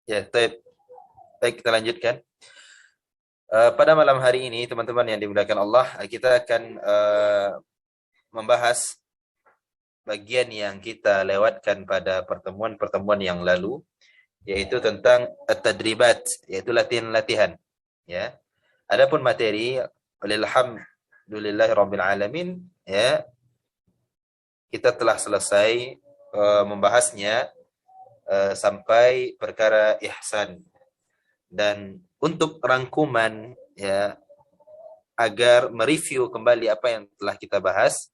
Ya, baik, baik kita lanjutkan. Pada malam hari ini, teman-teman yang dimuliakan Allah, kita akan membahas bagian yang kita lewatkan pada pertemuan-pertemuan yang lalu, yaitu tentang at-tadribat, yaitu latihan-latihan. Ya, adapun materi, alhamdulillahirabbil alamin, ya, kita telah selesai membahasnya sampai perkara ihsan. Dan untuk rangkuman, ya, agar mereview kembali apa yang telah kita bahas,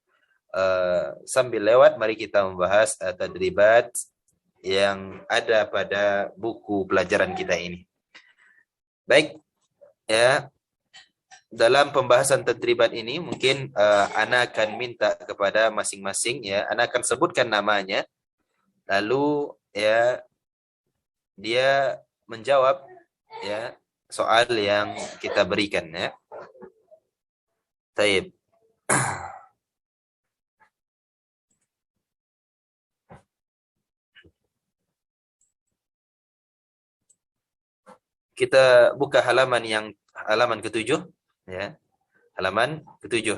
sambil lewat mari kita membahas tadribat yang ada pada buku pelajaran kita ini. Baik, ya, dalam pembahasan tadribat ini mungkin Ana akan minta kepada masing-masing, ya, Ana akan sebutkan namanya, lalu ya dia menjawab, ya, soal yang kita berikan, ya. Taib. Kita buka halaman ketujuh, ya, halaman ketujuh.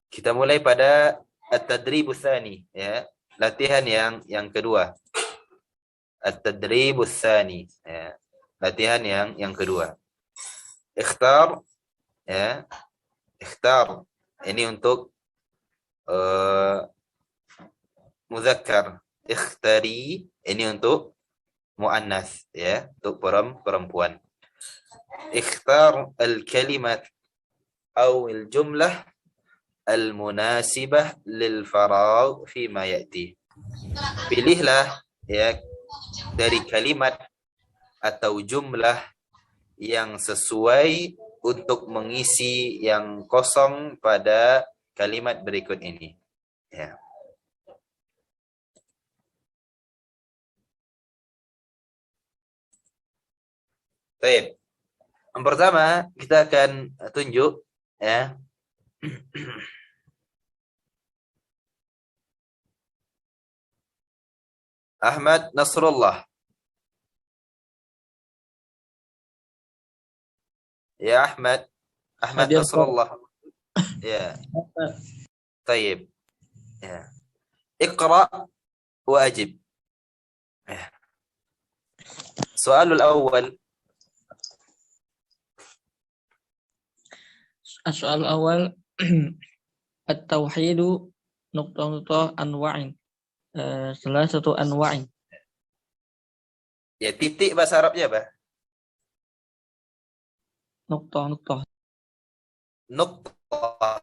Kita mulai pada at-tadribus tsani, ya, latihan yang kedua. At-tadribus tsani, ya, latihan yang kedua. Ikhtar, ya, ikhtar. Ini untuk muzakkar. Ikhtari ini untuk muannas, ya, untuk perempuan. Ikhtar al-kalimat atau al-jumlah al-munasibah lil faragh fi ma ya'ti. Pilihlah, ya, dari kalimat atau jumlah yang sesuai untuk mengisi yang kosong pada kalimat berikut ini. Ya. Baik. Yang pertama kita akan tunjuk, ya, Ahmad Nasrullah. Ya Ahmad Hadir, Pak. Nasrullah. Ya. Baik. Ya. Iqra wa ajib. Ya. Soalul awal. Soal awal at-tauhidu nuqtah anwa'in. Salah satu anwa'in. Ya, titik bahasa Arabnya apa? Nuqtah. Nuqtah.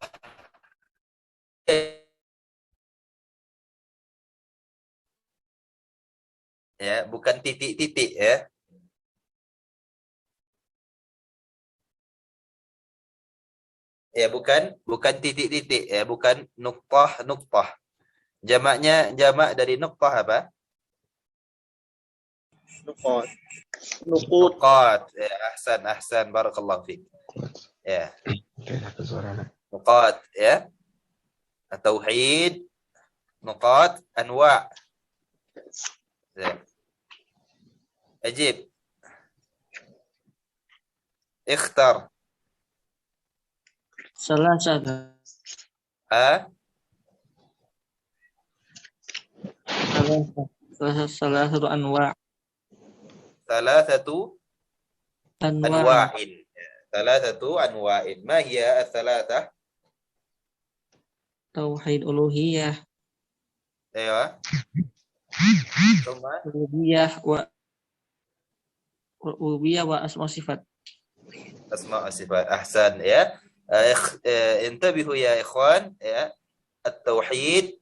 Ya, bukan titik-titik, ya. Ya, bukan titik-titik, ya, bukan nuqtah. Jamak dari nuqtah apa? Nuqat. Ya, ahsan, barakallahu fiik. Ya. Nuqat, ya. Tauhid, nuqat, anwa'. Ya. Ajib. Ikhtar. Salah satu. Salah satu anwa'. Thalathatu anwa'in. Thalathatu anwa'in. Ma hiya ats-tsalatsah? Tauhid uluhiyah. Ayo. Thumma uluhiyah wa asma sifat. asma wa sifat. Ahsan, ya. Intabihu ya ikhwan, ya. At-tauhid,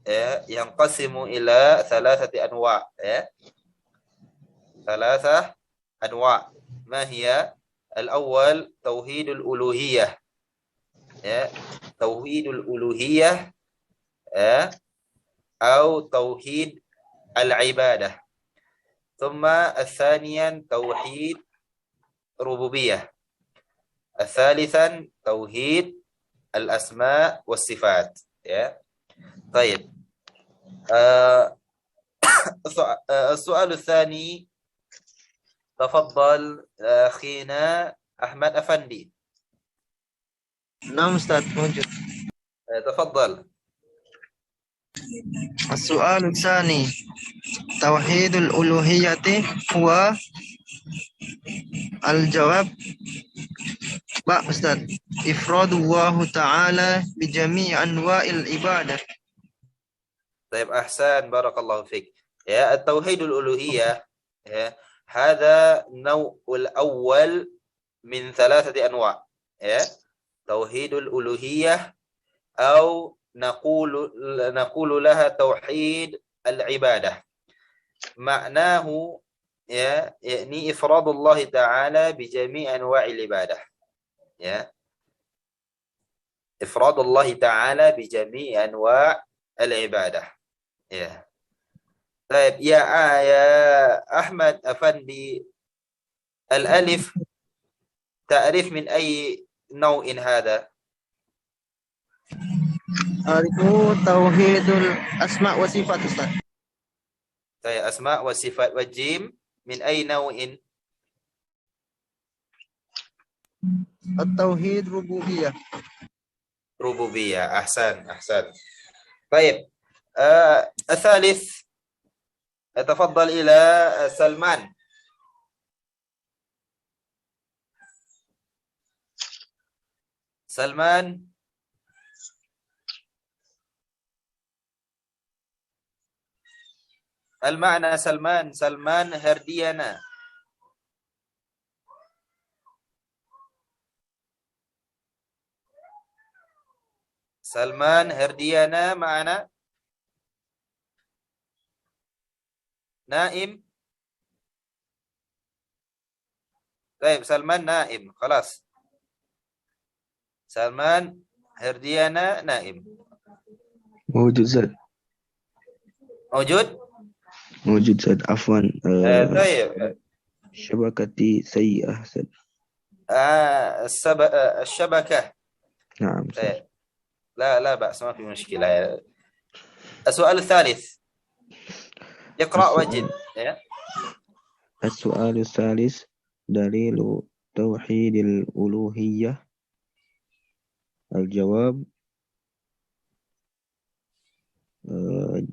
ya, yanqasimu ila thalathati anwa', ya. Thalathah anwa'. Ma hiya? Al-awwal tauhidul uluhiyah. Ya, tauhidul uluhiyah, ya, atau tauhid al-ibadah. Thumma al-thaniyan tauhid rububiyah. Al-thalithan tauhid al-asma was sifat, ya. Baik. السؤال الثاني تفضل أخينا أحمد أفندي. نعم أستاذ موجود. تفضل. السؤال الثاني توحيد الألوهية هو الجواب بقى أستاذ إفراد الله تعالى بجميع أنواع العبادة. طيب أحسن بارك الله فيك. يا التوحيد الألوهية يا هذا النوع الأول من 3 أنواع. يا توحيد الألوهية أو نقول لها توحيد العبادة. معناه يعني إفراد الله تعالى بجميع أنواع العبادة. يا إفراد الله تعالى بجميع أنواع العبادة. يا طيب يا أحمد أفندي، الألف تعرف من أي نوع هذا؟ أعرف توحيد الأسماء والصفات أستاذ. طيب أسماء وصفات. والجيم من أي نوع؟ التوحيد ربوبية. ربوبية. أحسن أحسن. طيب الثالث أتفضل إلى سلمان. سلمان المعنى سلمان هرديانا. سلمان هرديانا معنا نائم. طيب سلمان نائم خلاص. سلمان هرديانا نائم. موجود زاد. موجود زاد عفوا. طيب شبكتي سيئة زاد. الشبكة. نعم زاد. طيب. لا بأس ما في مشكلة. السؤال الثالث يقرأ وجد. السؤال الثالث دليل توحيد الألوهية. الجواب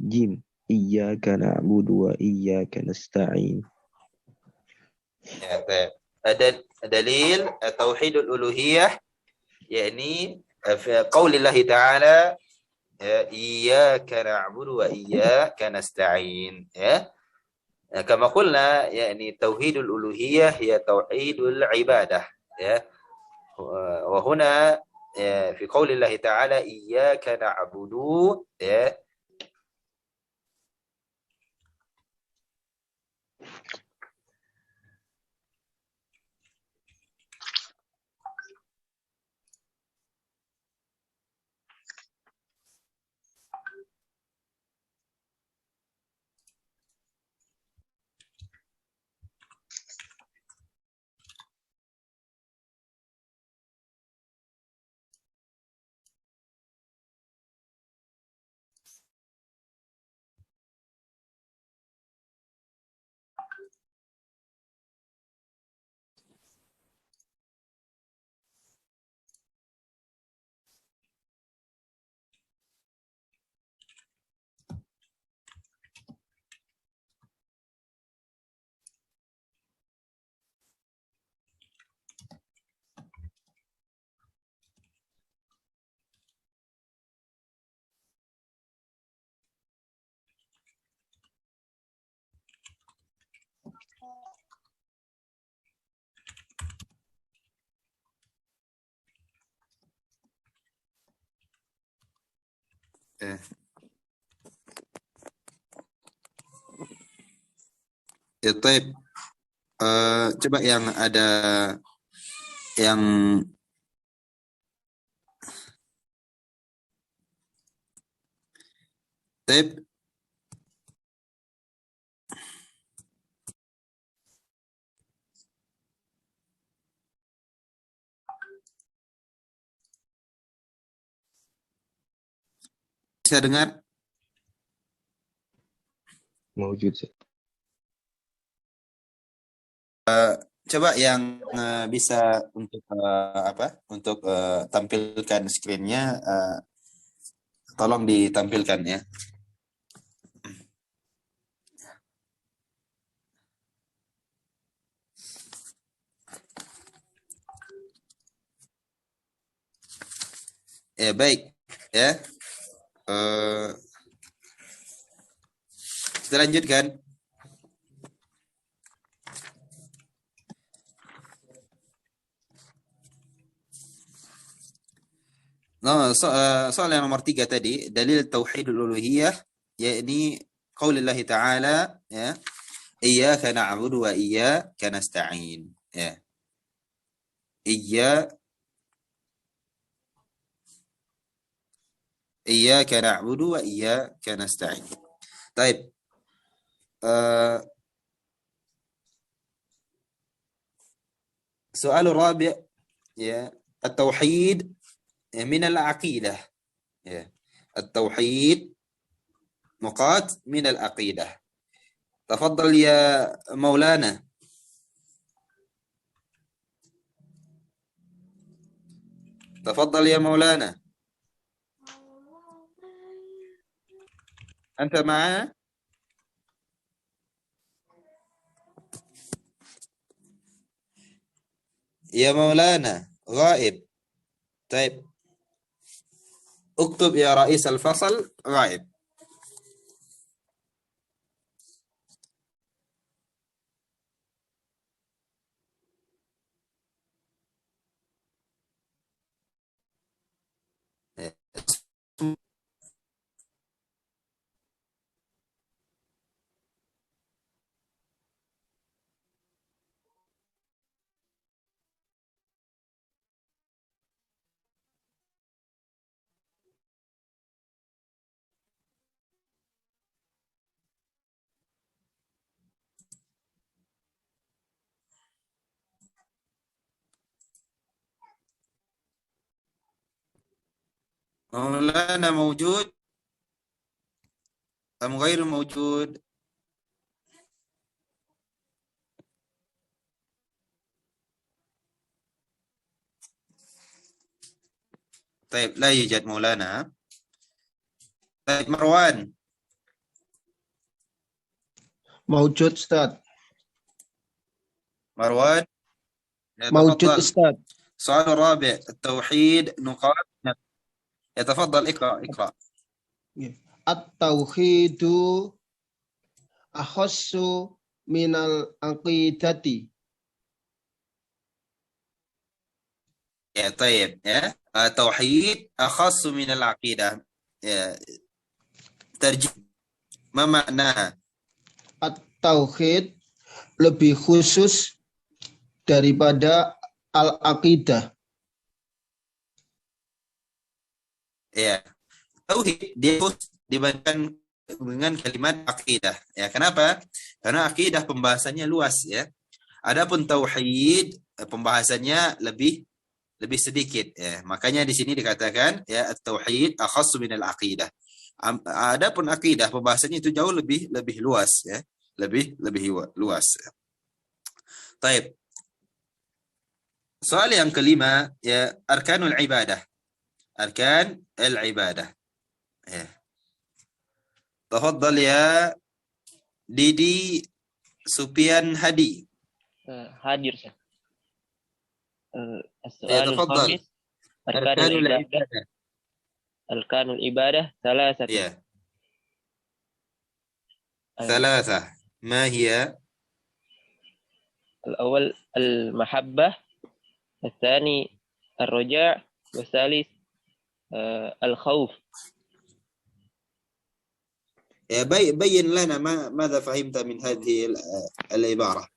جيم إياك نعبد وإياك نستعين. طيب دليل توحيد الألوهية يعني في قول الله تعالى إياك نعبد وإياك نستعين. كما قلنا يعني توحيد الألوهية هي توحيد العبادة. وهنا في قول الله تعالى إياك نعبد طيب coba yang ada yang طيب bisa dengar? Mawjud, Ustaz. Coba yang bisa untuk tampilkan screen-nya, tolong ditampilkan ya. Ya baik ya. Kita lanjutkan. Soal yang nomor 3 tadi, dalil tauhidul uluhiyah, yakni qaulillah ta'ala ya, iyyaka na'budu wa iyyaka nasta'in ya. Iyyaka na'budu wa iyyaka nasta'in. Baik. Soal rabi' ya, at-tauhid من العقيدة. التوحيد نقاط من العقيدة. تفضل يا مولانا. تفضل يا مولانا. أنت معنا؟ يا مولانا غائب. طيب اكتب يا رئيس الفصل غائب. مولانا موجود أم غير موجود؟ طيب لا يوجد مولانا. طيب مروان. Mawjud Ustaz. مروان Mawjud يتفضل. Ustaz. السؤال الرابع، التوحيد نقاط. يتفضل اقرأ. At-tauhidu akhassu minal aqidati. يا طيب يا التوحيد أخص من العقيدة. ترجمة ما معناها؟ At-tauhid lebih khusus daripada al-aqidah. Ya, tauhid dia dibandingkan dengan kalimat akidah. Ya, kenapa? Karena akidah pembahasannya luas ya. Adapun tauhid pembahasannya lebih sedikit ya. Makanya di sini dikatakan ya at-tauhid akhassu minal aqidah. Adapun akidah pembahasannya itu jauh lebih luas ya. Lebih luas. Baik. Soal yang kelima ya, arkanul ibadah. Arkan al-ibadah. Ya. Tafadhal ya Didi Supian Hadi. Hadir Ustaz. Ya, السؤال تفضل. الخامس أركان العبادة. أركان العبادة ثلاثة. يا ثلاثة. ما هي؟ الأول المحبة، الثاني الرجاء، والثالث الخوف. يا بين لنا ماذا فهمت من هذه العبارة.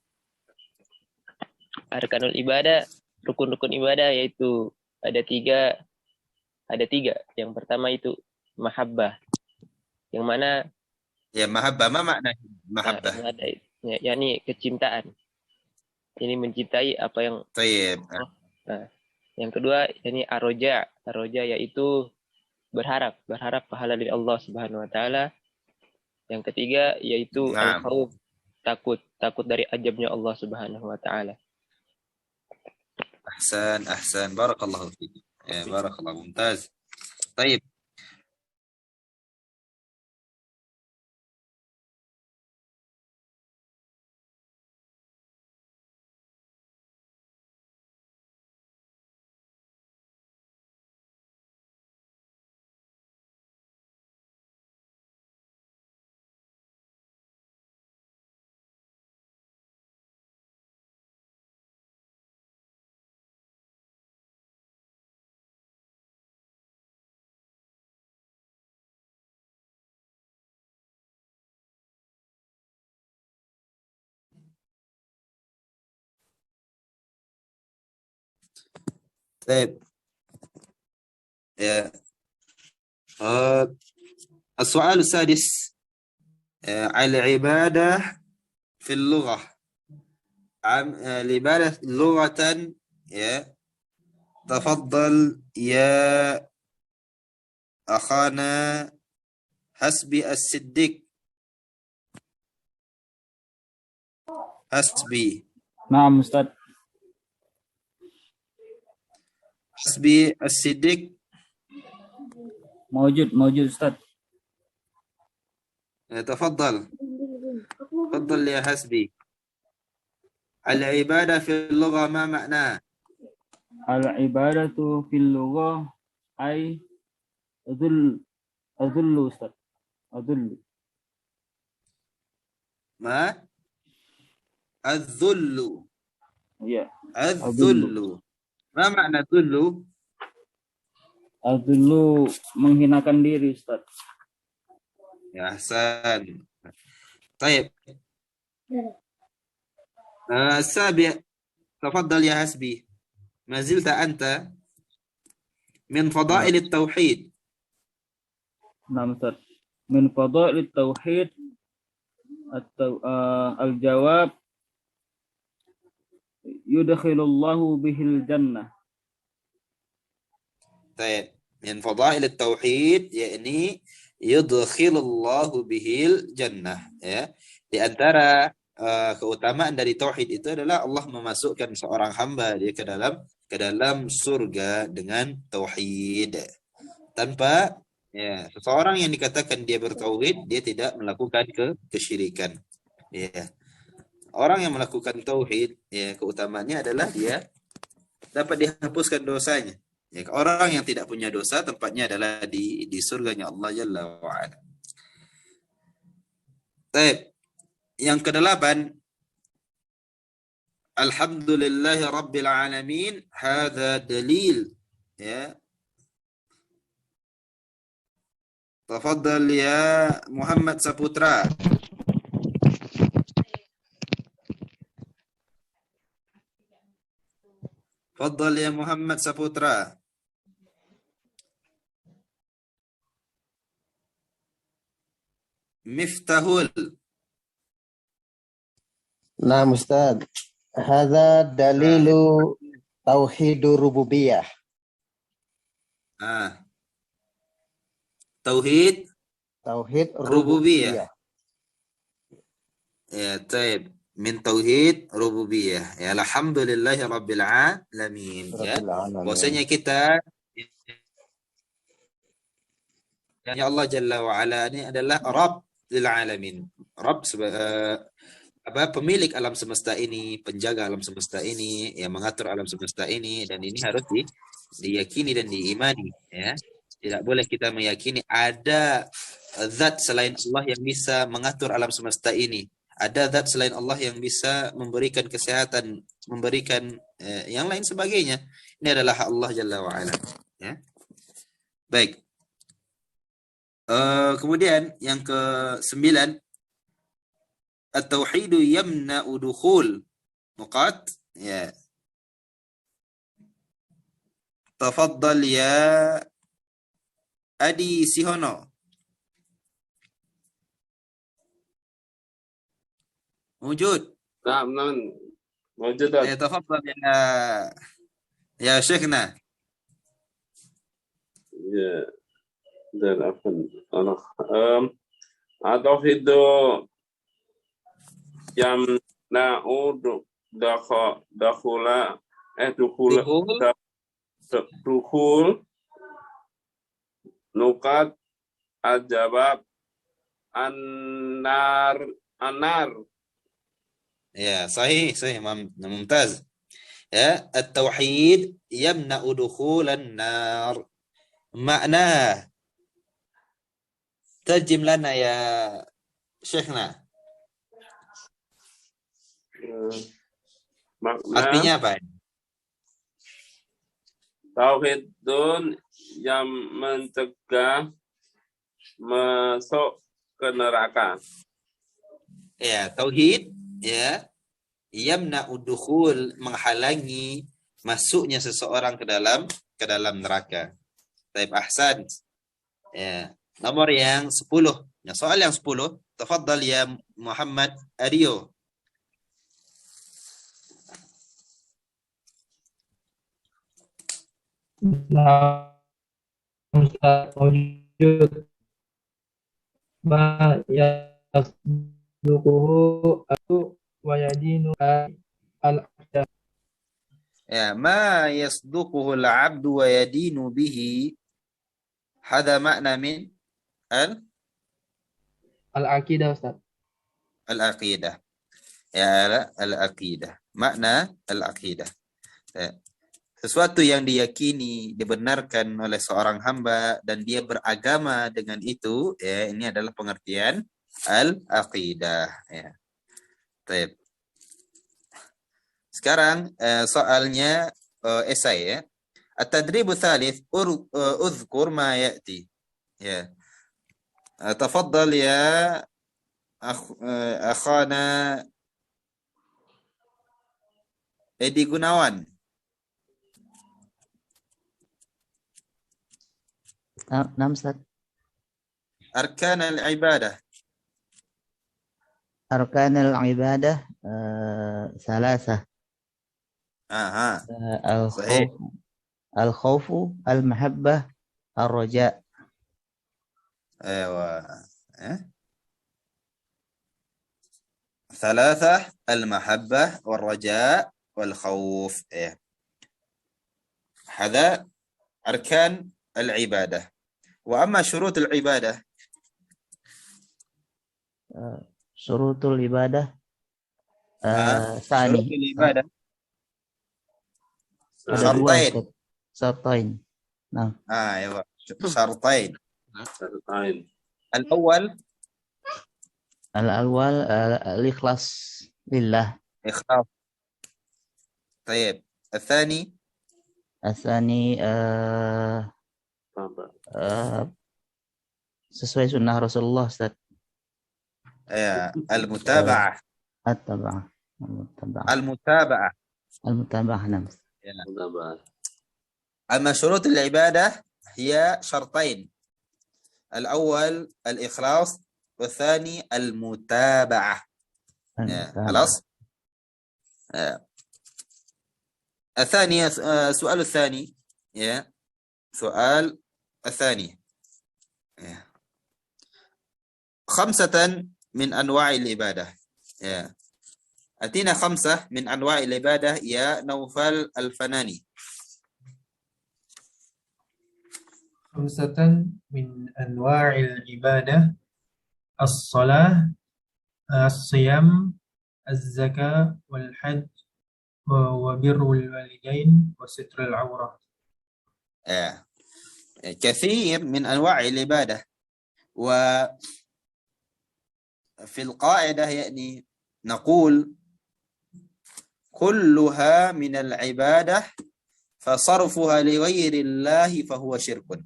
Arkanul ibadah, rukun-rukun ibadah yaitu ada tiga. Yang pertama itu mahabbah, yang mana ya mahabbah, ma makna mahabbah? yakni kecintaan. Ini mencintai apa yang. Tayyib. Yang kedua ini arroja yaitu berharap pahala dari Allah Subhanahu wa taala. Yang ketiga yaitu Naam. al-khauf, takut dari azabnya Allah Subhanahu wa taala. أحسن بارك الله فيك. بارك الله ممتاز. طيب طيب يا السؤال السادس العبادة في اللغة العبادة لغة يا تفضل يا أخانا حسبي الصديق. حسبي نعم أستاذ. حسبي الصديق موجود أستاذ. تفضل يا حسبي. العبادة في اللغة ما معناه؟ العبادة في اللغة أي أذل أستاذ. أذل. ما؟ الذل. Ya. الذل. ما معنى الذل؟ Azullu menghinakan diri Ustaz. يا حسن. طيب السابع تفضل يا حسبي. ما زلت أنت من فضائل التوحيد. Nah, Ustaz. Min fadail tauhid atau al-jawab yudkhilullahu bihil jannah. طيب من فضائل التوحيد يعني يدخل الله به الجنة, ya. Di antara keutamaan dari tauhid itu adalah Allah memasukkan seorang hamba dia ke dalam surga dengan tauhid. Tanpa seseorang yang dikatakan dia bertauhid, dia tidak melakukan kesyirikan. Ya. Orang yang melakukan tauhid, keutamaannya adalah dia dapat dihapuskan dosanya. Ya, orang yang tidak punya dosa tempatnya adalah di surganya Allah Jalla wa'ala. Baik. Yang ke-8, Alhamdulillahi Rabbil Alamin, hadha dalil. Ya. Tafadhal ya Muhammad Saputra. Tafadhal ya Muhammad Saputra. Miftahul. Nah, Ustaz. Hadza dalilu tauhidur rububiyah. Tauhid rububiyah. Ya, taib. Min tauhid rububiyah. Ya, alhamdulillahi rabbil alamin. Ya. Bahwasanya kita ya Allah Jalla wa Ala ini adalah Rabb lil alamin. Rabb pemilik alam semesta ini, penjaga alam semesta ini, yang mengatur alam semesta ini, dan ini harus diyakini dan diimani, ya. Tidak boleh kita meyakini ada zat selain Allah yang bisa mengatur alam semesta ini. Ada zat selain Allah yang bisa memberikan kesehatan, memberikan yang lain sebagainya. Ini adalah hak Allah Jalla wa Ala, ya. Baik. Kemudian yang ke-9, at-tauhidu yamna'u dukhul nuqat, ya. Tafaddal ya Adi Sihono. Wujud. نعم موجود. تفضل يا شيخنا. عفوا At-tauhidu yamna'u dukhula dukhul nukat al-jawab an-nar. Ya, sahih, mumtaz. Ya, at-tauhid yamna'u dukhulan nar. Makna terjem lana ya Syekhna. Makna Artinya apa? tauhidun yang mencegah masuk ke neraka. Ya, tauhid ya yamna'u dukhul, menghalangi masuknya seseorang ke dalam neraka. Baik, ahsan. Ya, nomor yang 10. Ya, soal yang 10. Tafadhal ya Muhammad Aryo. Nah, wujud ma yasduquhu aku wa yadinu al Ya, ma yasduquhu al-'abdu wa yadinu bihi. Hada makna min al-aqidah, Ustaz. al-aqidah. Ya, al-aqidah. Makna al-aqidah. Ya. Sesuatu yang diyakini, dibenarkan oleh seorang hamba dan dia beragama dengan itu, ya, ini adalah pengertian al-aqidah. Ya. Baik. Sekarang soalnya esai ya. At-tadribu tsalits uzkur ma ya'ti. Ya. Tafaddal ya akhana Edi Gunawan. نعم أستاذ. أركان العبادة. أركان العبادة ثلاثة. صحيح. الخوف المحبة الرجاء. أيوة. ثلاثة: المحبة والرجاء والخوف. هذا أركان العبادة. وأما شروط العبادة، شروط العبادة شروط العبادة شرطين. نعم. أيوة، شرطين. الأول الإخلاص لله. إخلاص. طيب، الثاني sesuai sunnah Rasulullah, Ustaz. المتابعة. المتابعة. نعم. أما شروط العبادة هي شرطين. الأول الإخلاص والثاني المتابعة. خلاص. الثانية سؤال الثاني. سؤال الثاني 5 من أنواع العبادة. أتينا 5 من أنواع العبادة يا نوفل الفناني. 5 من أنواع العبادة: الصلاة، الصيام، الزكاة، والحج، وبر الوالدين، وستر العورة. كثير من أنواع العبادة. وفي القاعدة يعني نقول كلها من العبادة فصرفها لغير الله فهو شرك.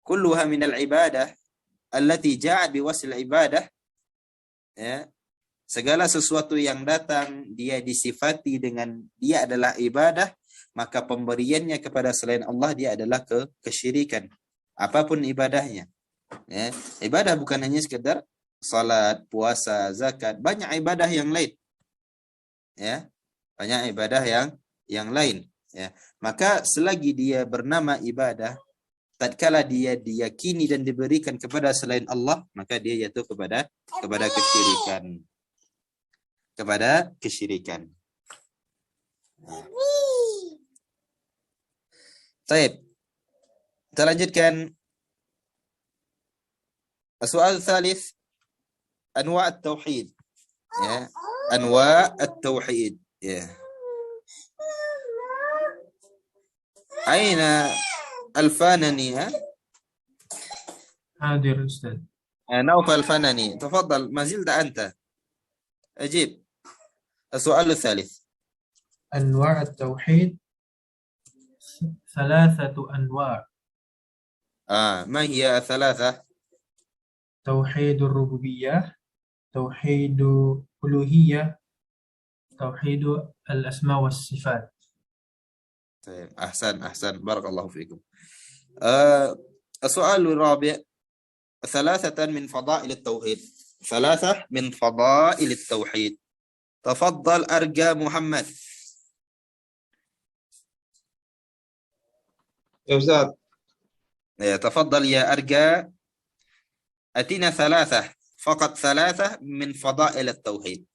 كلها من العبادة التي جاءت بوصف العبادة. Segala sesuatu yang datang dia disifati dengan dia adalah ibadah, maka pemberiannya kepada selain Allah dia adalah kesyirikan. Apapun ibadahnya. Ibadah bukan hanya sekedar salat, puasa, zakat, banyak ibadah yang lain. Banyak ibadah yang lain. Maka selagi dia bernama ibadah tatkala dia diyakini dan diberikan kepada selain Allah, maka dia jatuh kepada kesyirikan. Kepada kesyirikan. Baik. Kita lanjutkan. Soal thalith, anwa' at-tauhid. Ya, anwa' at-tauhid. Ya. Aina al-fanani? حاضر أستاذ. نوفل الفناني تفضل ما زلت أنت أجيب السؤال الثالث. أنواع التوحيد 3 أنواع. ما هي الثلاثة؟ توحيد الربوبية، توحيد الألوهية، توحيد الأسماء والصفات. طيب أحسن بارك الله فيكم. السؤال الرابع، 3 من فضائل التوحيد. 3 من فضائل التوحيد. تفضل أرجى محمد. يا أستاذ. تفضل يا أرجى، أتينا 3 فقط، 3 من فضائل التوحيد.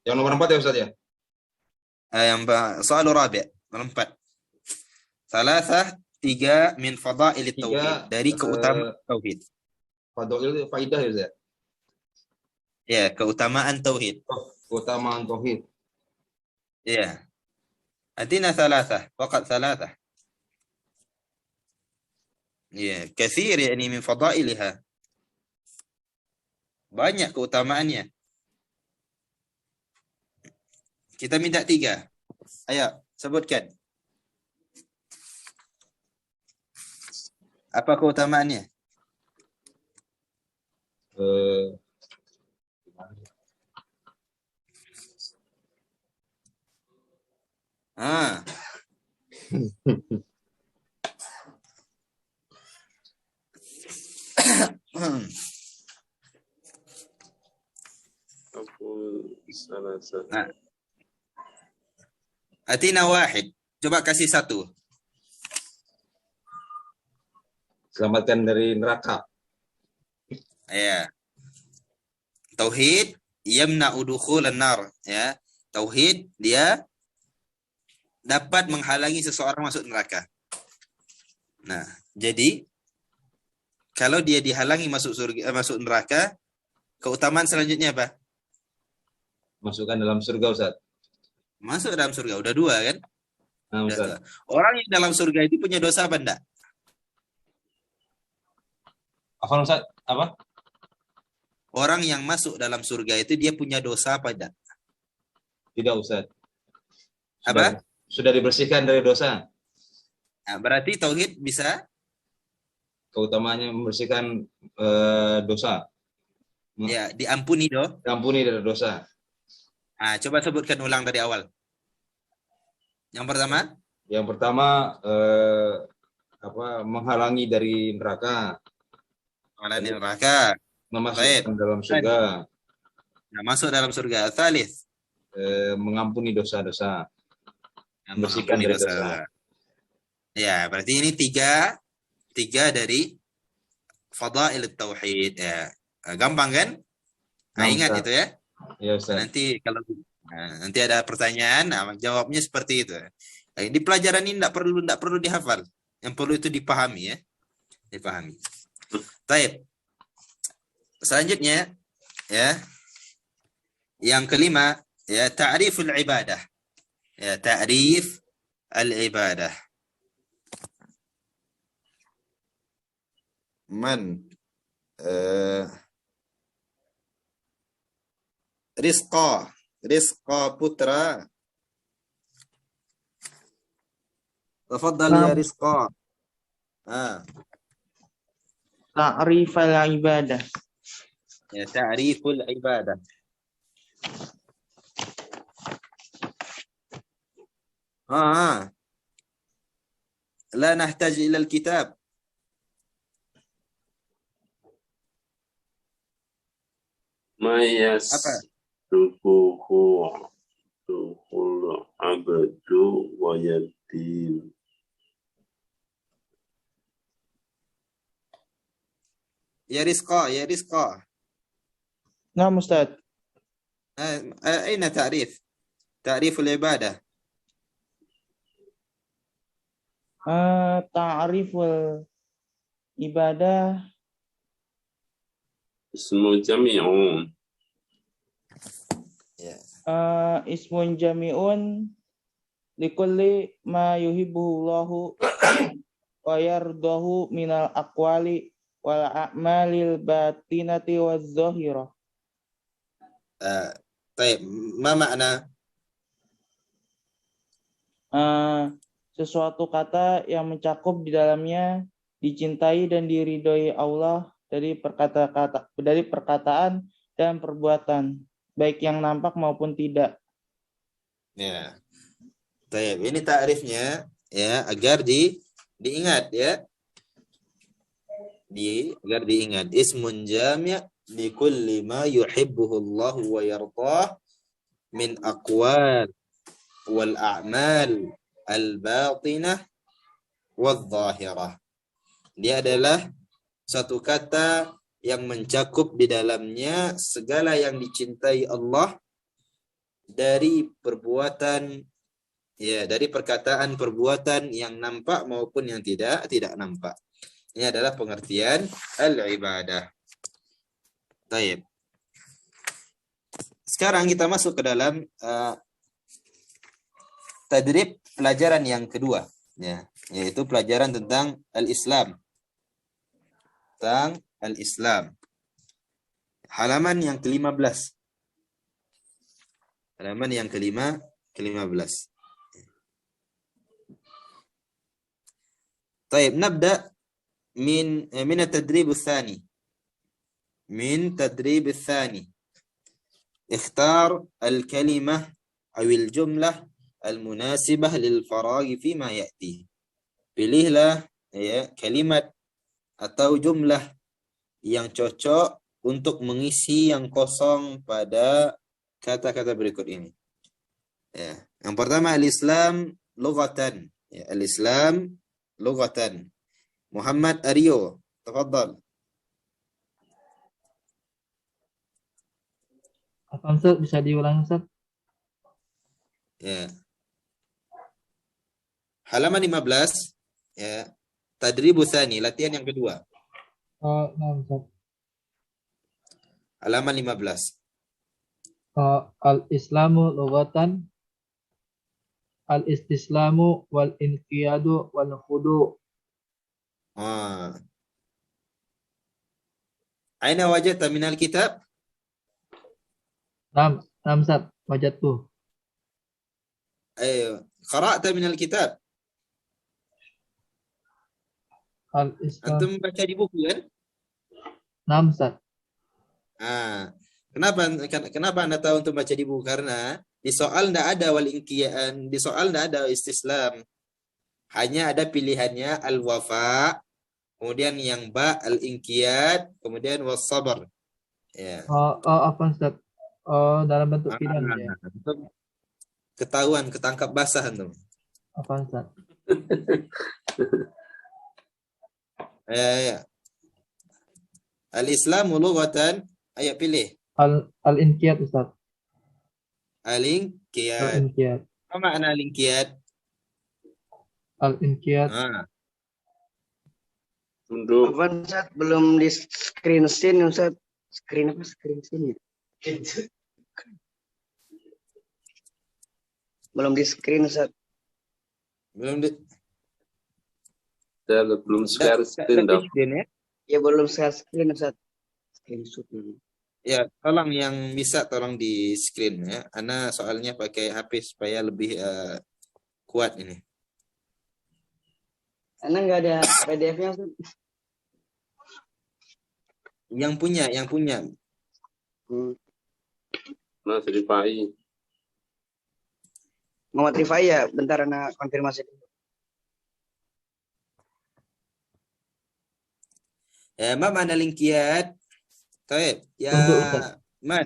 Yang nomor 4 ya Ustaz ya? Soal rabi', nomor 4. 3 min fadail tauhid, dari keutamaan tauhid. Fadail itu faidah ya Ustaz? Ya, keutamaan tauhid. Keutamaan tauhid. Ya. Atina 3, faqat 3. Ya, kathir yani min fadailha. Banyak keutamaannya. Kita minta 3. Ayo, sebutkan. Apa keutamaannya? Nah. Atina wahid. Coba kasih 1. Selamatkan dari neraka. Ya. Tauhid yamna'u dukhulan nar, ya. Tauhid dia dapat menghalangi seseorang masuk neraka. Nah, jadi kalau dia dihalangi masuk masuk neraka, keutamaan selanjutnya apa? Masukkan dalam surga, Ustaz. Masuk dalam surga, udah 2 kan? Nah, Ustaz. Orang yang dalam surga itu punya dosa apa enggak? Apa Ustaz? Apa? Orang yang masuk dalam surga itu dia punya dosa apa enggak? Tidak, Ustaz. Apa? Sudah dibersihkan dari dosa. Nah, berarti tauhid bisa? Keutamaannya membersihkan dosa. Ya, diampuni Diampuni dari dosa. Nah, coba sebutkan ulang dari awal. Yang pertama? Yang pertama menghalangi dari neraka. Menghalangi neraka. Memasukkan dalam surga. Nah, masuk dalam surga. Tsalits. Mengampuni dosa-dosa. Membersihkan dari dosa. Ya, berarti ini 3 dari fadail tauhid ya. Gampang kan? Nah, ingat itu ya. Ya, Ustaz. Nanti kalau nanti ada pertanyaan, jawabnya seperti itu. Di pelajaran ini tidak perlu dihafal. Yang perlu itu dipahami ya. Dipahami. Baik. Selanjutnya ya. Yang kelima ya, ta'riful ibadah. Ya, ta'rif al-ibadah. Man Rizqa Putra. Tafadhal ya Rizqa. Ta'riful ibadah. Ya, ta'riful ibadah. لا نحتاج إلى الكتاب. ما يسلكه دخول abdu wa yatim. Ya Rizqa, ya Rizqa. نعم أستاذ. أين تعريف العبادة؟ تعريف العبادة Ismu jami'un. ismun jami'un likulli ma yuhibbuhu Allahu wa yardahu minal aqwali wal a'malil batinati waz zahirah. Baik, ma makna? Sesuatu kata yang mencakup di dalamnya dicintai dan diridhoi Allah dari perkataan dan perbuatan, baik yang nampak maupun tidak. Ya. Baik, ini ta'rifnya ya agar diingat ya. Agar diingat. Ismun jami' li kulli ma yuhibbuhu Allah wa yardah min aqwal wal a'mal al-batinah wal zahirah. Dia adalah satu kata yang mencakup di dalamnya segala yang dicintai Allah dari perbuatan, ya, dari perkataan perbuatan yang nampak maupun yang tidak nampak. Ini adalah pengertian al-ibadah. Baik. Sekarang kita masuk ke dalam tadrib pelajaran yang kedua, ya, yaitu pelajaran tentang al-Islam. Tentang al-Islam. Halaman yang ke-15. Halaman yang ke-15. طيب نبدأ من التدريب الثاني. من تدريب الثاني. اختار الكلمة أو الجملة المناسبة للفراغ فيما يأتي. Pilihlah ya kalimat atau jumlah yang cocok untuk mengisi yang kosong pada kata-kata berikut ini. Ya. Yang pertama al-Islam lughatan. Ya, al-Islam lughatan. Muhammad Aryo, tafadhal. Apa Ustaz, bisa diulang Ustaz? Ya. Halaman 15 ya. Tadribu tsani, latihan yang kedua. Nah, Ustaz. Halaman 15. Al-Islamu lughatan al-istislamu wal inqiyadu wal khudu. Aina wajadta minal kitab? Nam Ustaz, wajadtu. Ayo, qara'ta minal kitab? Al-Islam. Antum baca di buku kan? Nam Ustaz. Kenapa Anda tahu untuk baca di buku? Karena di soal tidak ada wal inqiyad, di soal tidak ada istislam. Hanya ada pilihannya al-wafa, kemudian yang ba al-inqiyad, kemudian was-sabr. Ya. Apa Ustaz? Dalam bentuk pilihan ya. Ketahuan, ketangkap basah antum. Apa Ustaz? Ya. Al-Islamu lughatan, ayo pilih. Al-inqiyad Ustaz. Al-inqiyad. Apa makna al-inqiyad? Al-inqiyad. Tunduk. Apa Ustaz? Belum di screen Ustaz. Screen apa? Screen ya? Belum di screen Ustaz. Belum share screen dong. Ya belum share screen Ustaz. Screenshot dulu. Ya, tolong yang bisa tolong di screen ya. Ana soalnya pakai HP supaya lebih kuat ini. Ana nggak ada PDF-nya Ustaz. Yang punya. Mas Rifai. Muhammad Rifai ya, bentar Ana konfirmasi dulu. Ma mana al-inqiyad? Baik, ya Man.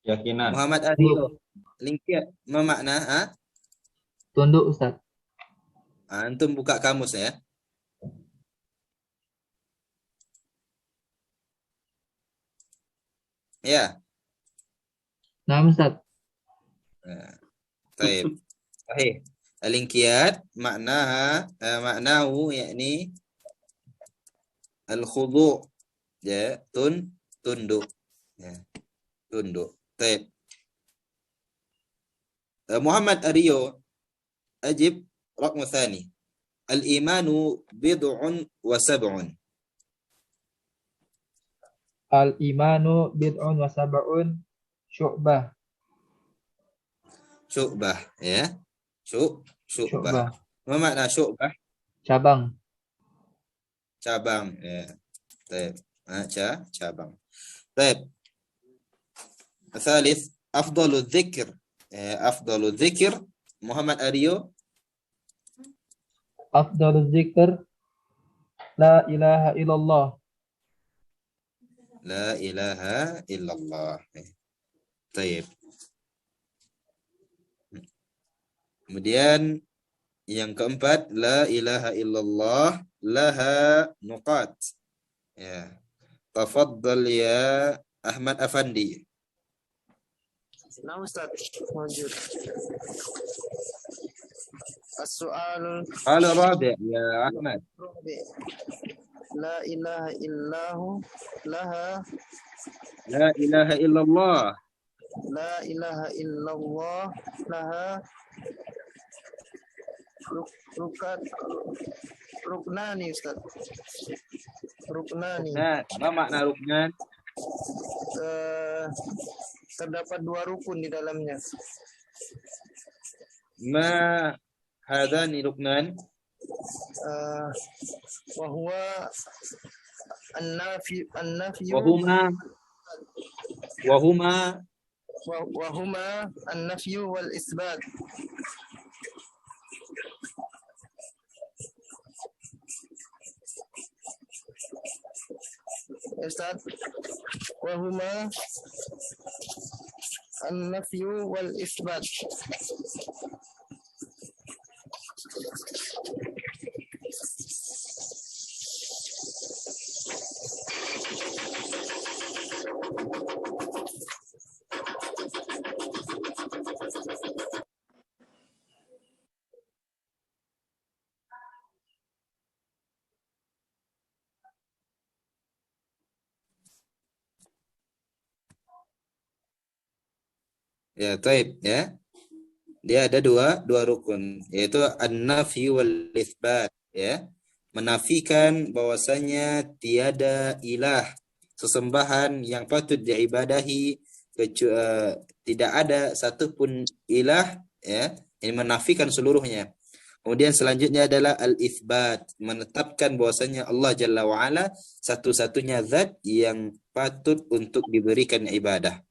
Keyakinan. Muhammad Aryo. Lingkiyat ma makna? Tunduk Ustaz. Antum buka kamus ya. Ya. Nah Ustaz. Baik. Sahih. Al-inqiyad maknahu yakni al-khudu', ya, tunduk. Ya. Tunduk. Baik. Muhammad Aryo ajib raqam tsani. Al-imanu bid'un wa sab'un. Al-imanu bid'un wa sab'un syu'bah. Syu'bah, ya. Syu'bah. Apa makna syu'bah? Cabang. Cabang, ya. Baik. Cabang. Baik. Tsalits afdalu dzikr. Afdalu dzikr Muhammad Aryo. Afdalu dzikr la ilaha illallah. La ilaha illallah. Baik. Kemudian yang keempat, la ilaha illallah laha nuqat. Ya. Tafaddal ya Ahmad Afandi. Nah Ustaz, lanjut. As-su'al Rabi' ya Ahmad. La ilaha illahu laha. La ilaha illallah. La ilaha illallah laha ruknani Ustaz. Ruknani. Nah, apa makna ruknan? Terdapat 2 rukun di dalamnya. Ma hadani ruknan? Wa huwa an-nafi wa huma an-nafyu wal isbat. Ustaz, wa huma an-nafyu wal isbat. Ya, taib ya. Dia ada dua rukun, yaitu an-nafi wal itsbat, ya. Menafikan bahwasanya tiada ilah sesembahan yang patut diibadahi tidak ada satupun ilah, ya. Ini menafikan seluruhnya. Kemudian selanjutnya adalah al-itsbat, menetapkan bahwasanya Allah Jalla wa Ala satu-satunya zat yang patut untuk diberikan ibadah.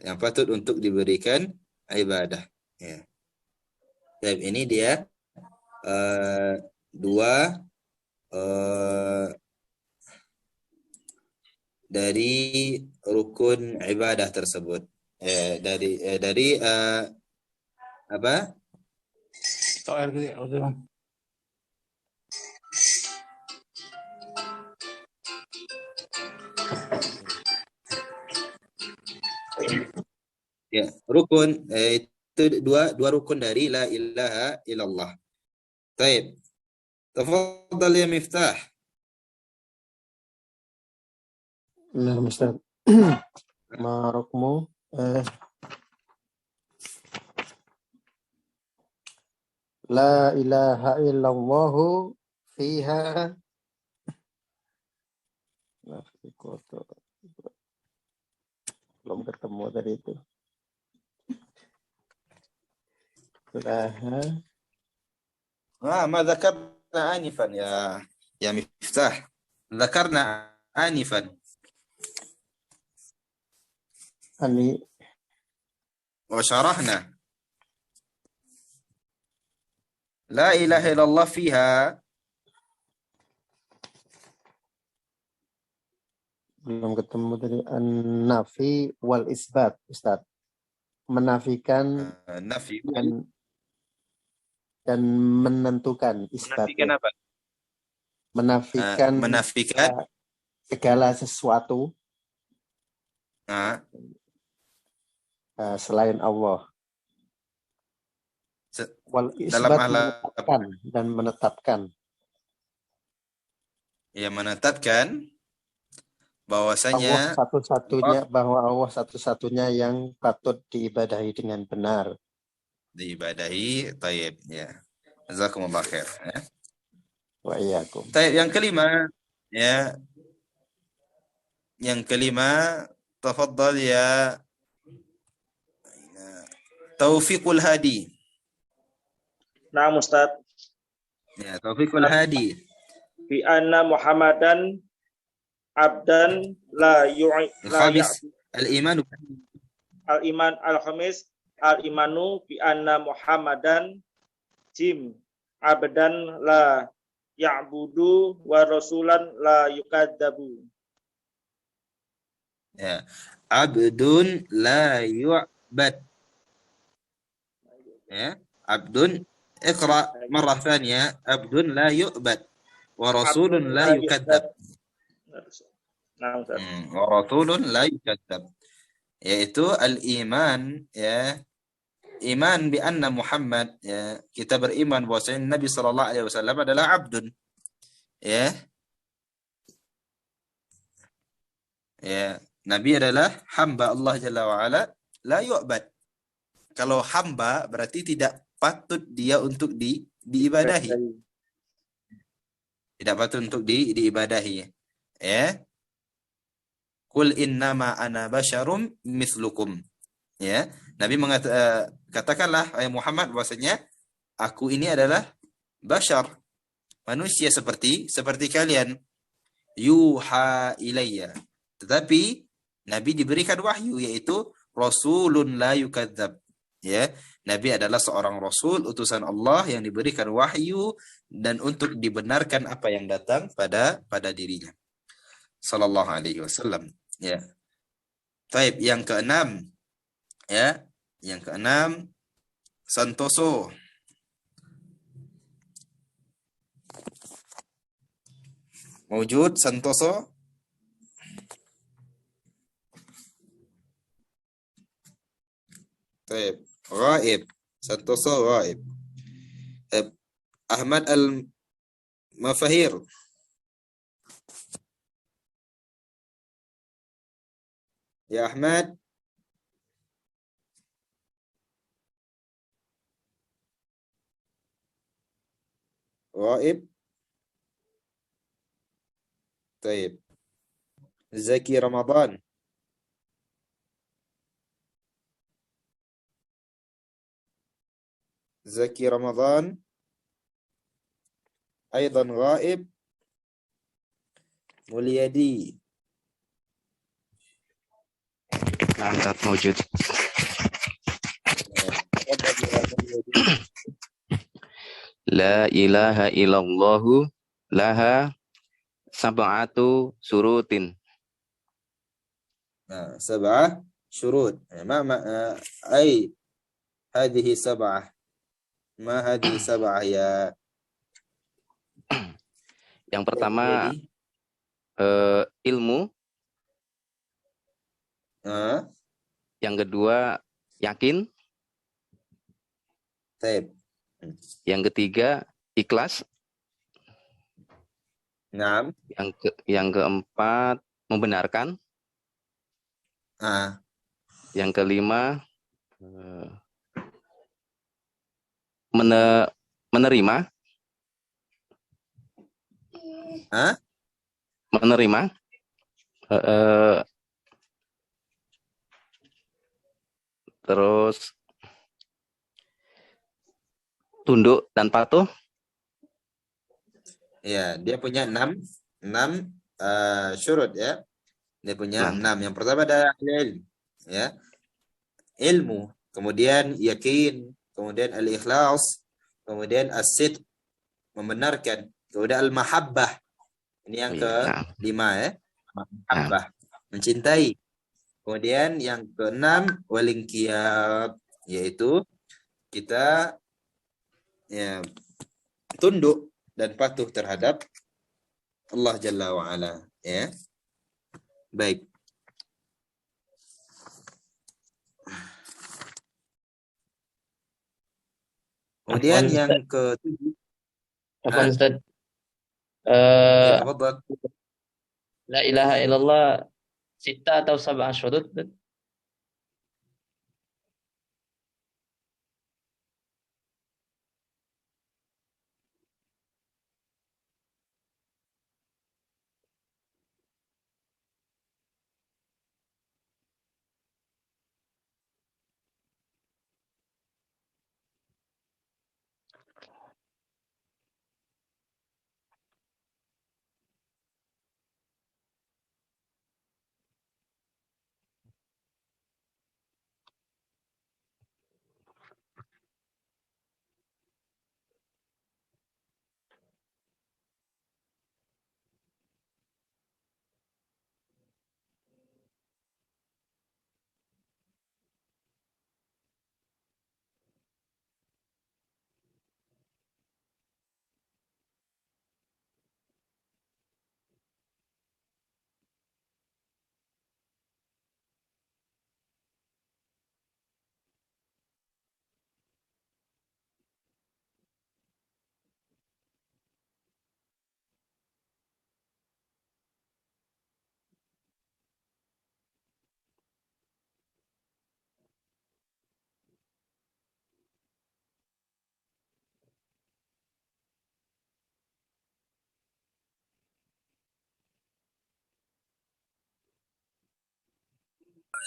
Yang patut untuk diberikan ibadah. Ya. Dan ini dia dua dari rukun ibadah tersebut. Dari apa? Ya, rukun itu dua rukun dari la ilaha illallah. Baik. Tafadhal ya Miftah. Nah, Ustaz. Ma rukmu la ilaha illallah fiha belum ketemu tadi itu. ما ذكرنا آنفا يا مفتاح. ذكرنا آنفا. وشرحنا لا إله إلا الله فيها. Belum ketemu tadi an-nafi wal isbat, Ustaz. Menafikan nafi dan menentukan Menafikan isbatnya. apa? Menafikan Menafikan segala sesuatu selain Allah. Wal dalam isbat alam menetapkan dan menetapkan. Ya, menetapkan bahwasanya bahwa Allah satu-satunya yang patut diibadahi dengan benar. Diibadahi, taib, ya. Jazakumullah khair, ya. Wa iyyakum. Taib, yang kelima, ya. Yang kelima, tafadhal ya Taufiqul Hadi. Nah, Ustaz. Ya, Taufiqul Hadi. Bi anna Muhammadan abdan la Al-khamis al-imanu al-iman al-khamis al-imanu bi anna Muhammadan abdan la ya'budu wa rasulan la yukadzabu. Ya, abdun la yu'bad. Ya, abdun اقرأ مرة ثانية عبد لا يؤبد ورسول لا يكذب. ورسول لا يكذب, yaitu al-iman, ya, iman bi anna Muhammad, ya, kita beriman bahwasanya Nabi sallallahu alaihi wasallam adalah abdun, ya. Ya, Nabi adalah hamba Allah Jalla wa ala, la yu'bad. Kalau hamba berarti tidak patut dia untuk diibadahi. Tidak patut untuk diibadahi. Ya. Qul innama ana basyarum mislukum. Ya. Nabi katakanlah ayat Muhammad bahwasanya aku ini adalah bashar, manusia seperti kalian. Yuha ilayya. Tetapi Nabi diberikan wahyu, yaitu rasulun la yukadzab. Ya, Nabi adalah seorang rasul, utusan Allah yang diberikan wahyu dan untuk dibenarkan apa yang datang pada dirinya. Sallallahu alaihi wasallam. Ya. Baik, yang keenam, ya, yang keenam santoso. Mawjud santoso? Baik. Ghaib, santoso ghaib. Ahmad al-Mafahir. Ya Ahmad. Ghaib. Baik. Zaki Ramadan. Zaki Ramadan أيضا غائب. Mulyadi. Nah, Ustaz, mawjud. La ilaha illallahu laha sab'atu surutin. Sab'ah syurut. Ay hadhihi sab'ah. Ma hadhihi sab'ah ya. Yang pertama ilmu. Yang kedua yakin. Taib. Yang ketiga ikhlas. Naam. Yang keempat membenarkan. Yang kelima menerima. Menerima. Terus tunduk dan patuh. Ya, dia punya enam syurut, ya. Dia punya 6. Yang pertama ada ilmu, ya. Ilmu, kemudian yakin, kemudian al-ikhlas, kemudian as-sidq, membenarkan, kemudian al-mahabbah. Ini yang ke-5, ya. Mahabbah, mencintai. Kemudian yang ke-6 wal-inqiyad, yaitu kita ya tunduk dan patuh terhadap Allah Jalla wa Ala, ya. Baik. Kemudian Afwan, yang Ustaz. ketujuh, Afwan, Ustaz. ya, Eh, tafadhal. La ilaha illallah sita atau sab'a syurut?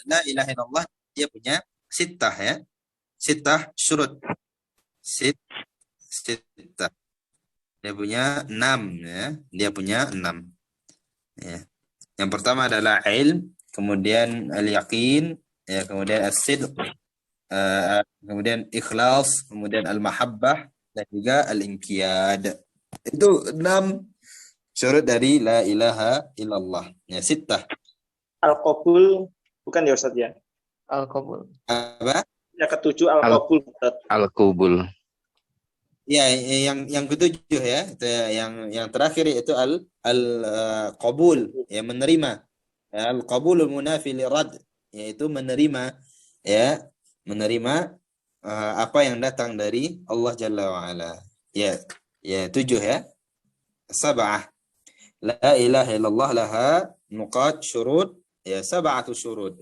La ilaha illallah dia punya sittah, ya. Sittah syurut. Sittah. Dia punya 6, ya. Dia punya 6. Ya. Yang pertama adalah ilm, kemudian al-yaqin, ya, kemudian as-sidq, kemudian ikhlas, kemudian al-mahabbah, dan juga al-inqiyad. Itu 6 syurut dari la ilaha illallah. Ya, sittah. Al-Qabul bukan ya Ustaz ya? Al-qabul. Apa? Yang ketujuh Al-Qabul. Ustaz. Al-Qubul. Ya, yang ketujuh, ya, itu yang terakhir yaitu qabul, ya, menerima. Ya, al-qabulul munafi lirad, yaitu menerima, ya, menerima apa yang datang dari Allah Jalla wa Ala. Ya, 7, ya. Sab'ah. La ilaha illallah laha nuqat syurud, ya, sab'atu syurud.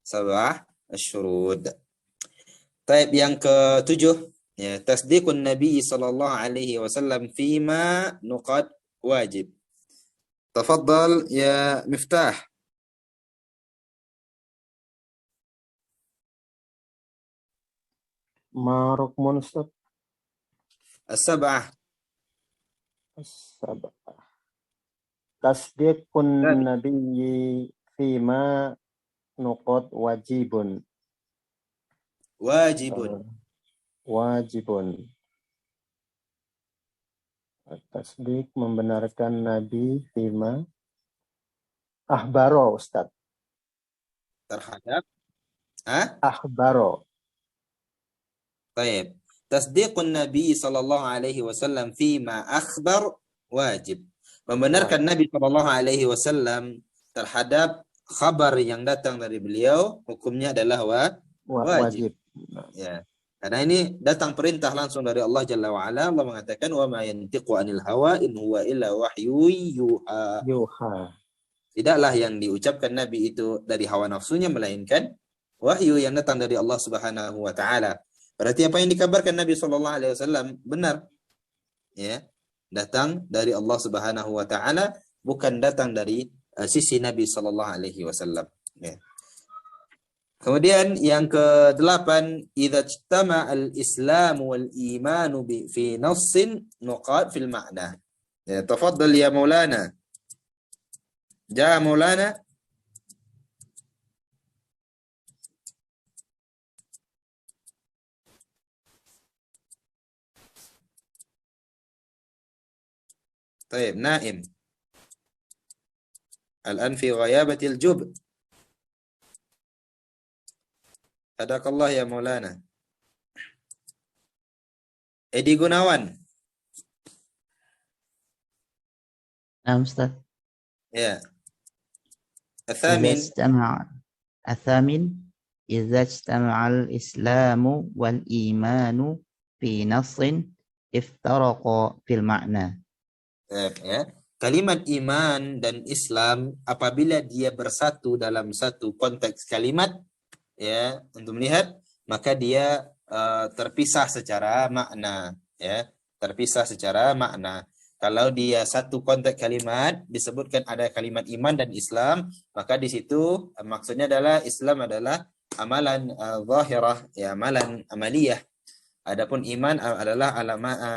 Sab'ah syurud. Taib yang ke-7, ya, tasdiqun Nabi sallallahu alaihi wasallam fima nuqat wajib. Tafadhal ya Miftah. Ma rukmun Ustaz? As-sab'ah. As-sab'ah. Tasdiqun nabiyyi fima nuqat wajibun. Wajibun. Wajibun. Tasdik membenarkan Nabi fima ahbaro Ustaz. Terhadap Ahbaro. Taib. Tasdiqun Nabi sallallahu alaihi wasallam fima akhbar wajib. Membenarkan Nabi sallallahu alaihi wasallam terhadap khabar yang datang dari beliau, hukumnya adalah wajib. Ya. Karena ini datang perintah langsung dari Allah Jalla wa Ala. Allah mengatakan wa ma yantiqu anil hawa in huwa illa wahyu yuha. Tidaklah yang diucapkan Nabi itu dari hawa nafsunya, melainkan wahyu yang datang dari Allah Subhanahu wa taala. Berarti apa yang dikabarkan Nabi sallallahu alaihi wasallam benar. Ya. Datang dari Allah Subhanahu wa taala, bukan datang dari sisi Nabi sallallahu alaihi wasallam. Ya. Kemudian yang ke-8, idza ijtama al-islam wal iman fi nassin nuqat fil ma'na. Ya, tafadhal ya Maulana. Jaa Maulana. طيب نائم الآن في غيابة الجب. هداك الله يا مولانا. Edi Gunawan. نعم أستاذ. Ya. إذا Athamin. الثامن إذا اجتمع الإسلام والإيمان في نص افترقا في المعنى. Ya. Kalimat iman dan Islam apabila dia bersatu dalam satu konteks kalimat, ya, untuk melihat, maka dia terpisah secara makna, ya, terpisah secara makna. Kalau dia satu konteks kalimat disebutkan ada kalimat iman dan Islam, maka di situ maksudnya adalah Islam adalah amalan zahirah, ya, amalan amaliyah. Adapun iman adalah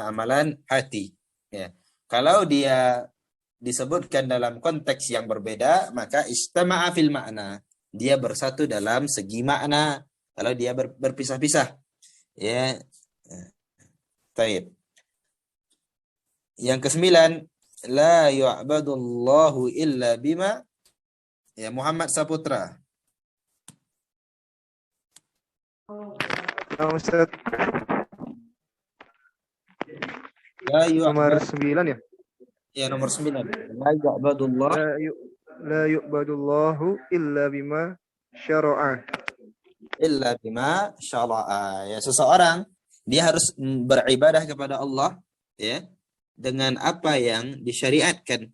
amalan hati, ya. Kalau dia disebutkan dalam konteks yang berbeda, maka istama'a fil makna. Dia bersatu dalam segi makna. Kalau dia berpisah-pisah, ya. Taib. Yang kesembilan, la yu'badullahu illa bima, ya, Muhammad Saputra. Ustaz. Nomor 9 ya? Ya, nomor 9. La yu'badullah. La yu'badullahu illa bima syara'a. Illa bima syara'a. Ya, seseorang dia harus beribadah kepada Allah, ya, dengan apa yang disyariatkan.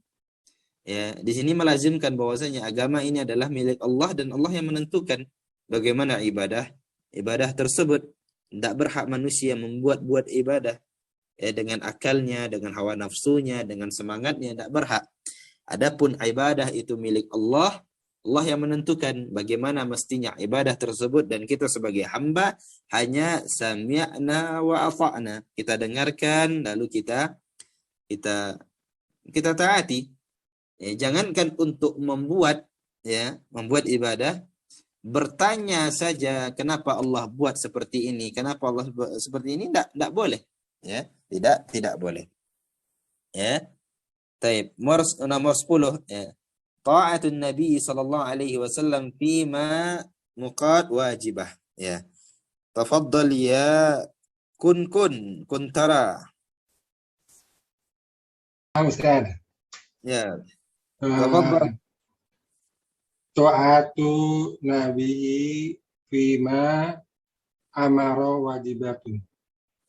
Ya, di sini melazimkan bahwasanya agama ini adalah milik Allah dan Allah yang menentukan bagaimana ibadah tersebut. Tidak berhak manusia membuat ibadah, ya, dengan akalnya, dengan hawa nafsunya, dengan semangatnya, tidak berhak. Adapun ibadah itu milik Allah, Allah yang menentukan bagaimana mestinya ibadah tersebut, dan kita sebagai hamba hanya sami'na wa ata'na. Kita dengarkan lalu kita taati. Ya, jangankan untuk membuat ibadah, bertanya saja kenapa Allah buat seperti ini, kenapa Allah buat seperti ini, tidak boleh, ya, tidak boleh, ya. Taib. Nomor 10, ya. Ta'atun Nabi sallallahu alaihi wasallam fima muqad wajibah, ya. Tafaddal ya kuntara. Ustaz. Ya. Tafaddal. Ta'atu Nabi fima amara wajibatun.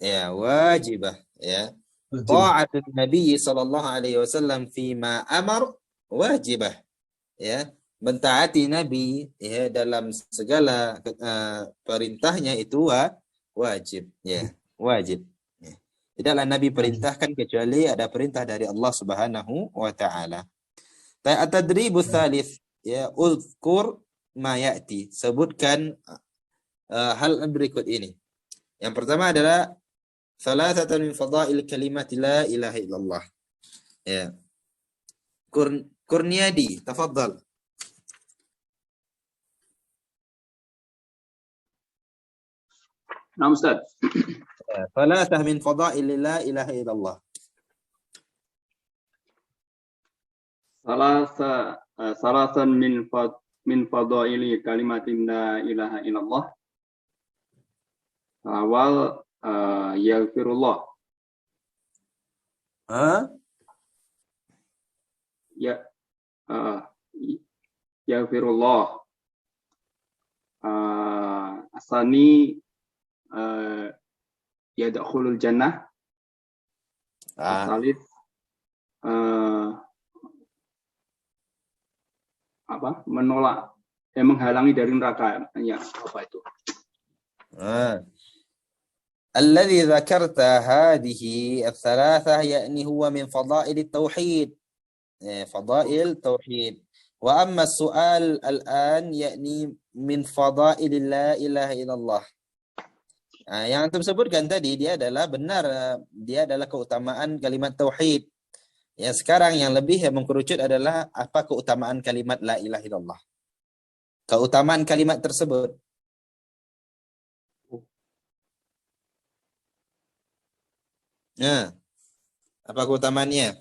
Ya, wajibah, ya. Ta'atun Nabi sallallahu alaihi wasallam fima amar wajibah, ya. Mentaati Nabi, ya, dalam segala perintahnya itu wajib, ya, wajib. Ya. Tidaklah Nabi perintahkan kecuali ada perintah dari Allah Subhanahu wa taala. At-tadribus tsalits, ya, uzkur ma ya'ti. Sebutkan hal berikut ini. Yang pertama adalah salasatan min fadail kalimat la ilaha illallah. Ya. Kurniadi, tafaddal. Nah, Ustaz. Salasah min fadail la ilaha illallah. Salasan min fadaili kalimatin la ilaha illallah. Awal yaghfirullah. Yaghfirullah. Asani yadkhulul jannah. Asalif menolak, menghalangi dari neraka, ya, apa itu? Alladhi dzakarta hadhihi ats-tsalatsah yakni huwa min fadail at-tauhid. Fadail tauhid. Wa amma as-su'al al-an yakni min fadail la ilaha illallah. Yang antum sebutkan tadi dia adalah benar, dia adalah keutamaan kalimat tauhid. Ya, sekarang yang lebih mengkerucut adalah apa keutamaan kalimat la ilaha illallah. Keutamaan kalimat tersebut. Nah, apa keutamaannya?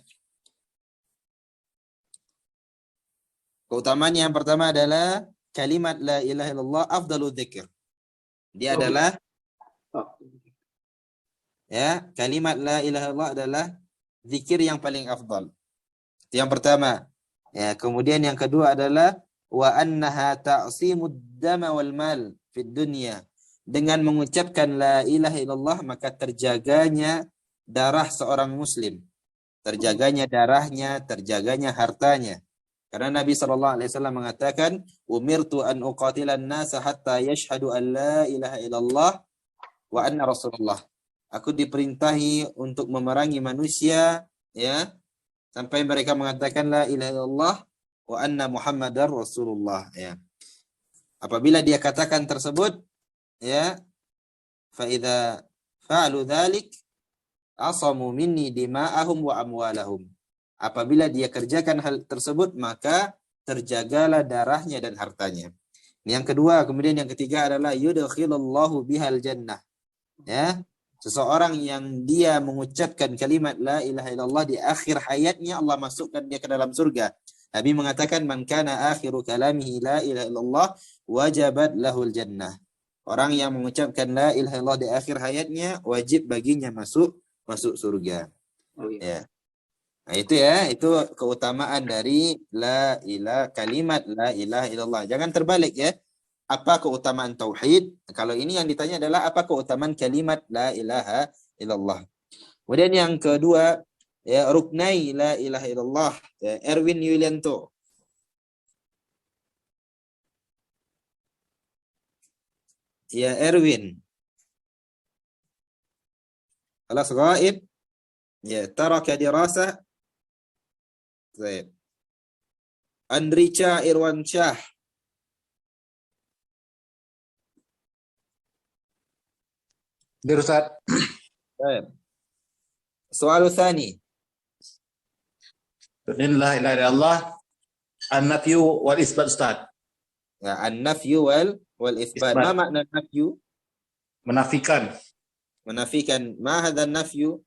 Keutamaan yang pertama adalah kalimat la ilaha illallah afdalu dzikr. Dia adalah Ya, kalimat la ilaha illallah adalah zikir yang paling afdal. Itu yang pertama. Ya, kemudian yang kedua adalah wa annaha ta'simud dama wal mal fid dunya. Dengan mengucapkan la ilaha illallah maka terjaganya darah seorang muslim. Terjaganya darahnya, terjaganya hartanya. Karena Nabi SAW mengatakan, umirtu an uqatilan nasa hatta yashhadu an la ilaha illallah wa anna rasulullah. Aku diperintahi untuk memerangi manusia, ya, sampai mereka mengatakan la ilaha illallah wa anna muhammadar rasulullah, ya. Apabila dia katakan tersebut, ya, fa idza fa'alu dzalik asamu minni dima'ahum wa amwalahum. Apabila dia kerjakan hal tersebut, maka terjagalah darahnya dan hartanya. Yang kedua, kemudian yang ketiga adalah yudkhilullahu bihal jannah. Ya, seseorang yang dia mengucapkan kalimat la ilaha illallah di akhir hayatnya, Allah masukkan dia ke dalam surga. Nabi mengatakan man kana akhiru kalamihi la ilaha illallah wajabat lahul jannah. Orang yang mengucapkan la ilaha illallah di akhir hayatnya wajib baginya masuk surga. Ya. Nah, itu ya, itu keutamaan dari kalimat la ilaha illallah. Jangan terbalik ya. Apa keutamaan tauhid? Kalau ini yang ditanya adalah apa keutamaan kalimat la ilaha illallah. Kemudian yang kedua, ya, ruknai la ilaha illallah. Ya, Erwin Yulianto. Ya, Erwin. Alas ghaib. Ya, taraka dirasah. Baik. Andrica Irwan Syah. Ustaz. Baik. Soal tsani. La ilaha illallah an-nafyu wal isbat Ustaz. Ya, an-nafyu wal isbat. Ma makna nafyu? Menafikan. Menafikan. Ma hadha an-nafyu?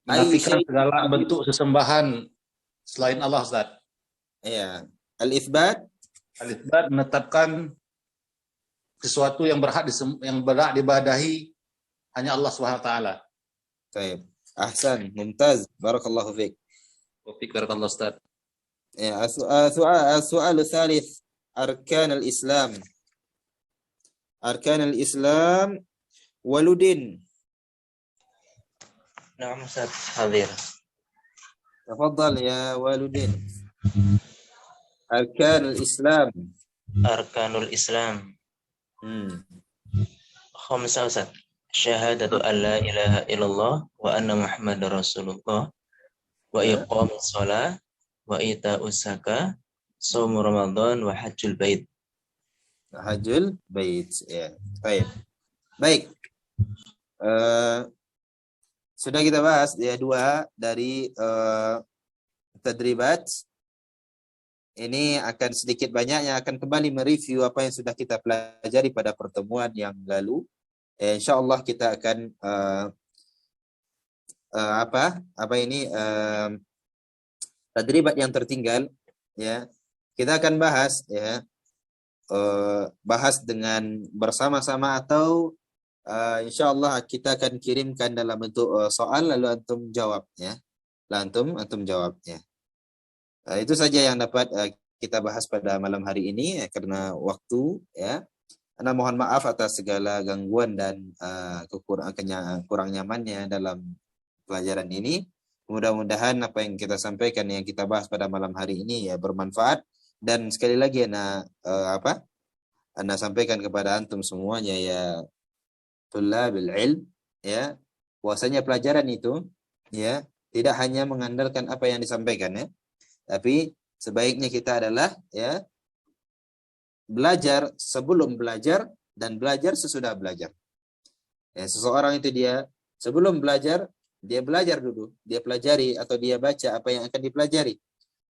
Menafikan segala bentuk sesembahan selain Allah, Ustaz. Ya. Al-itsbat? Al-itsbat menetapkan sesuatu yang berhak diibadahi hanya Allah Subhanahu wa taala. Baik. Ahsan, mumtaz. Barakallahu fiik. Wa fiik barakallahu Ustaz. Ya, soal tsalits, arkan al-Islam. Arkan al-Islam waludin. Naam Ustaz, hadir. Tafadhal ya waludin. Arkan al-Islam. Arkanul Islam. Khamsah Ustaz. Syahadatu an la ilaha illallah wa anna Muhammadar Rasulullah wa iqamus shalah wa ita'us zakah, shaum Ramadan wa hajjul bait. Hajjul bait, ya. Baik. Baik. Sudah kita bahas ya dua dari tadribat. Ini akan sedikit banyaknya akan kembali mereview apa yang sudah kita pelajari pada pertemuan yang lalu. Insyaallah kita akan tadribat yang tertinggal, ya. Kita akan bahas, ya, bahas dengan bersama-sama atau insyaallah kita akan kirimkan dalam bentuk soal lalu antum jawab, ya. Lalu antum jawab, ya. Itu saja yang dapat kita bahas pada malam hari ini, ya, karena waktu, ya. Anda mohon maaf atas segala gangguan dan kurang nyamannya dalam pelajaran ini. Mudah-mudahan apa yang kita sampaikan, yang kita bahas pada malam hari ini, ya, bermanfaat. Dan sekali lagi Anda sampaikan kepada antum semuanya, ya, tullabil ilm, ya, bahwasanya pelajaran itu, ya, tidak hanya mengandalkan apa yang disampaikan, ya, tapi sebaiknya kita adalah, ya, belajar sebelum belajar dan belajar sesudah belajar. Ya, seseorang itu dia sebelum belajar, dia belajar dulu, dia pelajari atau dia baca apa yang akan dipelajari.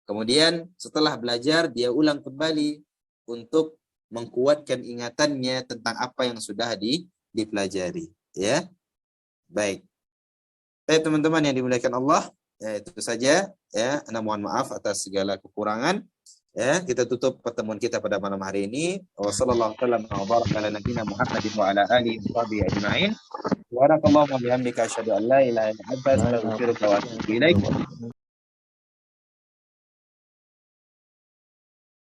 Kemudian setelah belajar, dia ulang kembali untuk mengkuatkan ingatannya tentang apa yang sudah dipelajari. Ya, baik. Baik teman-teman yang dimuliakan Allah, ya, itu saja. Ya, Anda mohon maaf atas segala kekurangan. Ya, kita tutup pertemuan kita pada malam hari ini. Wassallallahu wa baraka ala nabiyyina Muhammadin wa ala alihi wa sahbihi ajma'in. Subhanakallahumma wa bihamdika asyhadu an la ilaha illa anta astaghfiruka wa atubu ilaik.